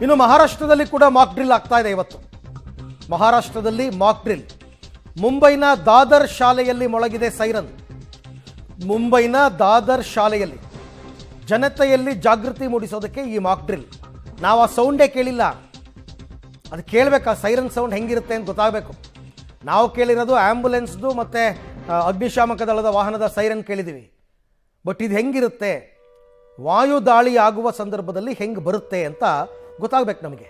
ಇನ್ನು ಮಹಾರಾಷ್ಟ್ರದಲ್ಲಿ ಕೂಡ ಮಾಕ್ ಡ್ರಿಲ್ ಆಗ್ತಾ ಇದೆ ಇವತ್ತು. ಮಹಾರಾಷ್ಟ್ರದಲ್ಲಿ ಮಾಕ್ ಡ್ರಿಲ್. ಮುಂಬೈನ ದಾದರ್ ಶಾಲೆಯಲ್ಲಿ ಮೊಳಗಿದೆ ಸೈರನ್. ಮುಂಬೈನ ದಾದರ್ ಶಾಲೆಯಲ್ಲಿ ಜನತೆಯಲ್ಲಿ ಜಾಗೃತಿ ಮೂಡಿಸೋದಕ್ಕೆ ಈ ಮಾಕ್ ಡ್ರಿಲ್. ನಾವು ಆ ಸೌಂಡೇ ಕೇಳಿಲ್ಲ, ಅದು ಕೇಳಬೇಕಾ ಸೈರನ್ ಸೌಂಡ್ ಹೆಂಗಿರುತ್ತೆ ಅಂತ ಗೊತ್ತಾಗಬೇಕು. ನಾವು ಕೇಳಿರೋದು ಆ್ಯಂಬುಲೆನ್ಸ್ದು ಮತ್ತು ಅಗ್ನಿಶಾಮಕ ದಳದ ವಾಹನದ ಸೈರನ್ ಕೇಳಿದ್ದೀವಿ. ಬಟ್ ಇದು ಹೆಂಗಿರುತ್ತೆ, ವಾಯು ದಾಳಿ ಆಗುವ ಸಂದರ್ಭದಲ್ಲಿ ಹೆಂಗೆ ಬರುತ್ತೆ ಅಂತ ಗೊತ್ತಾಗಬೇಕು ನಮಗೆ.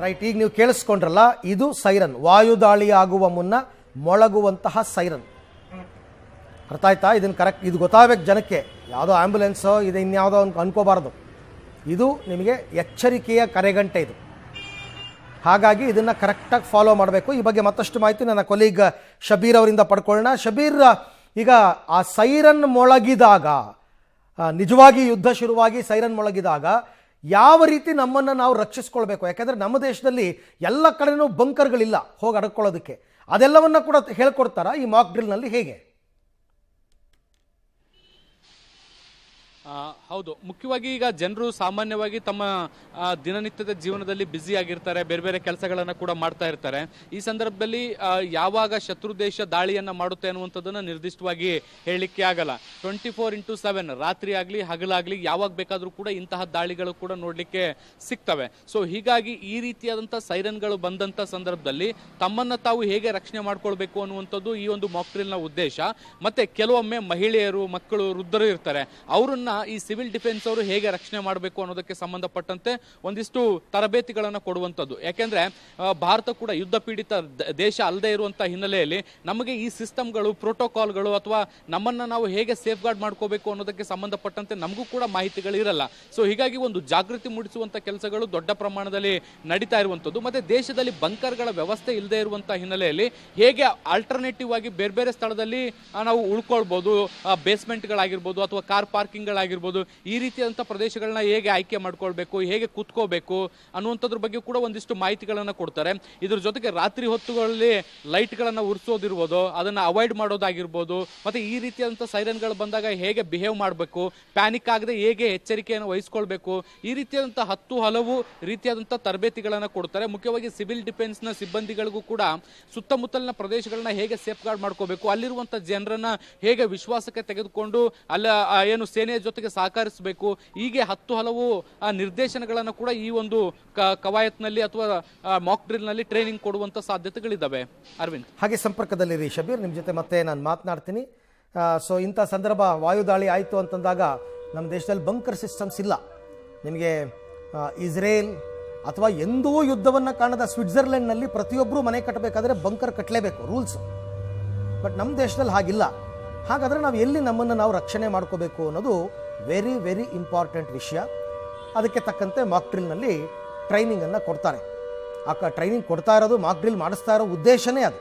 ರೈಟ್, ಈಗ ನೀವು ಕೇಳಿಸ್ಕೊಂಡ್ರಲ್ಲ, ಇದು ಸೈರನ್. ವಾಯುದಾಳಿ ಆಗುವ ಮುನ್ನ ಮೊಳಗುವಂತಹ ಸೈರನ್. ಅರ್ಥ ಆಯ್ತಾ? ಇದನ್ನು ಕರೆಕ್ಟ್, ಇದು ಗೊತ್ತಾಗಬೇಕು ಜನಕ್ಕೆ. ಯಾವುದೋ ಆ್ಯಂಬುಲೆನ್ಸೋ ಇದು ಇನ್ಯಾವುದೋ ಅನ್ಕೋಬಾರ್ದು. ಇದು ನಿಮಗೆ ಎಚ್ಚರಿಕೆಯ ಕರೆಗಂಟೆ ಇದು. ಹಾಗಾಗಿ ಇದನ್ನು ಕರೆಕ್ಟಾಗಿ ಫಾಲೋ ಮಾಡಬೇಕು. ಈ ಬಗ್ಗೆ ಮತ್ತಷ್ಟು ಮಾಹಿತಿ ನನ್ನ ಕೊಲೀಗ್ ಶಬೀರ್ ಅವರಿಂದ ಪಡ್ಕೊಳ್ಳೋಣ. ಶಬೀರ್, ಈಗ ಆ ಸೈರನ್ ಮೊಳಗಿದಾಗ, ನಿಜವಾಗಿ ಯುದ್ಧ ಶುರುವಾಗಿ ಸೈರನ್ ಮೊಳಗಿದಾಗ ಯಾವ ರೀತಿ ನಮ್ಮನ್ನು ನಾವು ರಕ್ಷಿಸ್ಕೊಳ್ಬೇಕು? ಯಾಕೆಂದರೆ ನಮ್ಮ ದೇಶದಲ್ಲಿ ಎಲ್ಲ ಕಡೆನೂ ಬಂಕರ್ಗಳಿಲ್ಲ ಹೋಗಿ ಅಡಕ್ಕೊಳ್ಳೋದಕ್ಕೆ. ಅದೆಲ್ಲವನ್ನ ಕೂಡ ಹೇಳ್ಕೊಡ್ತಾರಾ ಈ ಮಾಕ್ ಡ್ರಿಲ್ನಲ್ಲಿ, ಹೇಗೆ? ಹೌದು, ಮುಖ್ಯವಾಗಿ ಈಗ ಜನರು ಸಾಮಾನ್ಯವಾಗಿ ತಮ್ಮ ದಿನನಿತ್ಯದ ಜೀವನದಲ್ಲಿ ಬ್ಯುಸಿ ಆಗಿರ್ತಾರೆ, ಬೇರೆ ಬೇರೆ ಕೆಲಸಗಳನ್ನು ಕೂಡ ಮಾಡ್ತಾ ಇರ್ತಾರೆ. ಈ ಸಂದರ್ಭದಲ್ಲಿ ಯಾವಾಗ ಶತ್ರು ದೇಶ ದಾಳಿಯನ್ನು ಮಾಡುತ್ತೆ ಅನ್ನುವಂಥದ್ದನ್ನು ನಿರ್ದಿಷ್ಟವಾಗಿ ಹೇಳಲಿಕ್ಕೆ ಆಗಲ್ಲ. 24x7 ರಾತ್ರಿ ಆಗಲಿ ಹಗಲಾಗಲಿ ಯಾವಾಗ ಬೇಕಾದರೂ ಕೂಡ ಇಂತಹ ದಾಳಿಗಳು ಕೂಡ ನೋಡಲಿಕ್ಕೆ ಸಿಗ್ತವೆ. ಸೊ ಹೀಗಾಗಿ ಈ ರೀತಿಯಾದಂಥ ಸೈರನ್ಗಳು ಬಂದಂಥ ಸಂದರ್ಭದಲ್ಲಿ ತಮ್ಮನ್ನು ತಾವು ಹೇಗೆ ರಕ್ಷಣೆ ಮಾಡ್ಕೊಳ್ಬೇಕು ಅನ್ನುವಂಥದ್ದು ಈ ಒಂದು ಮಾಕ್ ಡ್ರಿಲ್ನ ಉದ್ದೇಶ. ಮತ್ತೆ ಕೆಲವೊಮ್ಮೆ ಮಹಿಳೆಯರು, ಮಕ್ಕಳು, ವೃದ್ಧರು ಇರ್ತಾರೆ, ಅವರನ್ನ ಈ ಸಿವಿಲ್ ಡಿಫೆನ್ಸ್ ಅವರು ಹೇಗೆ ರಕ್ಷಣೆ ಮಾಡಬೇಕು ಅನ್ನೋದಕ್ಕೆ ಸಂಬಂಧಪಟ್ಟಂತೆ ಒಂದಿಷ್ಟು ತರಬೇತಿಗಳನ್ನು ಕೊಡುವಂಥದ್ದು. ಯಾಕೆಂದ್ರೆ ಭಾರತ ಕೂಡ ಯುದ್ಧ ಪೀಡಿತ ದೇಶ ಅಲ್ಲದೆ ಇರುವಂತಹ ಹಿನ್ನೆಲೆಯಲ್ಲಿ ನಮಗೆ ಈ ಸಿಸ್ಟಮ್ಗಳು, ಪ್ರೋಟೋಕಾಲ್ಗಳು ಅಥವಾ ನಮ್ಮನ್ನ ನಾವು ಹೇಗೆ ಸೇಫ್ ಗಾರ್ಡ್ ಮಾಡ್ಕೋಬೇಕು ಅನ್ನೋದಕ್ಕೆ ಸಂಬಂಧಪಟ್ಟಂತೆ ನಮಗೂ ಕೂಡ ಮಾಹಿತಿಗಳು ಇರಲ್ಲ. ಸೊ ಹೀಗಾಗಿ ಒಂದು ಜಾಗೃತಿ ಮೂಡಿಸುವಂತ ಕೆಲಸಗಳು ದೊಡ್ಡ ಪ್ರಮಾಣದಲ್ಲಿ ನಡೀತಾ ಇರುವಂಥದ್ದು. ಮತ್ತೆ ದೇಶದಲ್ಲಿ ಬಂಕರ್ಗಳ ವ್ಯವಸ್ಥೆ ಇಲ್ಲದೆ ಇರುವಂತಹ ಹಿನ್ನೆಲೆಯಲ್ಲಿ ಹೇಗೆ ಆಲ್ಟರ್ನೇಟಿವ್ ಆಗಿ ಬೇರೆ ಬೇರೆ ಸ್ಥಳದಲ್ಲಿ ನಾವು ಉಳ್ಕೊಳ್ಬಹುದು, ಬೇಸ್ಮೆಂಟ್ಗಳಾಗಿರ್ಬೋದು ಅಥವಾ ಕಾರ್ ಪಾರ್ಕಿಂಗ್ಗಳಾಗಿರ್ಬೋದು, ಈ ರೀತಿಯಾದಂಥ ಪ್ರದೇಶಗಳನ್ನ ಹೇಗೆ ಆಯ್ಕೆ ಮಾಡ್ಕೊಳ್ಬೇಕು, ಹೇಗೆ ಕೂತ್ಕೋಬೇಕು ಅನ್ನುವಂಥದ್ರ ಬಗ್ಗೆ ಕೂಡ ಒಂದಿಷ್ಟು ಮಾಹಿತಿಗಳನ್ನು ಕೊಡ್ತಾರೆ. ಇದ್ರ ಜೊತೆಗೆ ರಾತ್ರಿ ಹೊತ್ತುಗಳಲ್ಲಿ ಲೈಟ್ಗಳನ್ನು ಉರಿಸೋದಿರ್ಬೋದು, ಅದನ್ನು ಅವಾಯ್ಡ್ ಮಾಡೋದಾಗಿರ್ಬೋದು, ಮತ್ತೆ ಈ ರೀತಿಯಾದಂಥ ಸೈರನ್ಗಳು ಬಂದಾಗ ಹೇಗೆ ಬಿಹೇವ್ ಮಾಡಬೇಕು, ಪ್ಯಾನಿಕ್ ಆಗದೆ ಹೇಗೆ ಎಚ್ಚರಿಕೆಯನ್ನು ವಹಿಸ್ಕೊಳ್ಬೇಕು, ಈ ರೀತಿಯಾದಂಥ ಹಲವು ರೀತಿಯಾದಂಥ ತರಬೇತಿಗಳನ್ನು ಕೊಡ್ತಾರೆ. ಮುಖ್ಯವಾಗಿ ಸಿವಿಲ್ ಡಿಫೆನ್ಸ್ನ ಸಿಬ್ಬಂದಿಗಳಿಗೂ ಕೂಡ ಸುತ್ತಮುತ್ತಲಿನ ಪ್ರದೇಶಗಳನ್ನ ಹೇಗೆ ಸೇಫ್ ಗಾರ್ಡ್ ಮಾಡ್ಕೋಬೇಕು, ಅಲ್ಲಿರುವಂಥ ಜನರನ್ನ ಹೇಗೆ ವಿಶ್ವಾಸಕ್ಕೆ ತೆಗೆದುಕೊಂಡು ಅಲ್ಲ ಏನು ಸೇನೆಯ ಜೊತೆಗೆ ಸಹಕರಿಸಬೇಕು, ಹೀಗೆ ಹಲವು ನಿರ್ದೇಶನಗಳನ್ನು ಕೂಡ ಈ ಒಂದು ಕವಾಯತ್ನಲ್ಲಿ ಅಥವಾ ಮಾಕ್ ಡ್ರಿಲ್ ನಲ್ಲಿ ಟ್ರೈನಿಂಗ್ ಕೊಡುವಂತ ಸಾಧ್ಯತೆಗಳಿದ್ದಾವೆ. ಅರವಿಂದ್, ಹಾಗೆ ಸಂಪರ್ಕದಲ್ಲಿರಿ ಶಬೀರ್, ನಿಮ್ಮ ಜೊತೆ ಮತ್ತೆ ನಾನು ಮಾತನಾಡ್ತೀನಿ. ಸೊ ಇಂಥ ಸಂದರ್ಭ ವಾಯುದಾಳಿ ಆಯಿತು ಅಂತಂದಾಗ ನಮ್ಮ ದೇಶದಲ್ಲಿ ಬಂಕರ್ ಸಿಸ್ಟಮ್ಸ್ ಇಲ್ಲ. ನಿಮಗೆ ಇಸ್ರೇಲ್ ಅಥವಾ ಎಂದೂ ಯುದ್ಧವನ್ನು ಕಾಣದ ಸ್ವಿಟ್ಜರ್ಲೆಂಡ್ನಲ್ಲಿ ಪ್ರತಿಯೊಬ್ಬರೂ ಮನೆ ಕಟ್ಟಬೇಕಾದ್ರೆ ಬಂಕರ್ ಕಟ್ಟಲೇಬೇಕು, ರೂಲ್ಸ್. ಬಟ್ ನಮ್ಮ ದೇಶದಲ್ಲಿ ಹಾಗಿಲ್ಲ. ಹಾಗಾದರೆ ನಾವು ಎಲ್ಲಿ ನಮ್ಮನ್ನು ನಾವು ರಕ್ಷಣೆ ಮಾಡ್ಕೋಬೇಕು ಅನ್ನೋದು ವೆರಿ ವೆರಿ ಇಂಪಾರ್ಟೆಂಟ್ ವಿಷಯ. ಅದಕ್ಕೆ ತಕ್ಕಂತೆ ಮಾಕ್ ಡ್ರಿಲ್ನಲ್ಲಿ ಟ್ರೈನಿಂಗನ್ನು ಕೊಡ್ತಾರೆ. ಟ್ರೈನಿಂಗ್ ಕೊಡ್ತಾ ಇರೋದು, ಮಾಕ್ ಡ್ರಿಲ್ ಮಾಡಿಸ್ತಾ ಇರೋ ಉದ್ದೇಶನೇ ಅದು.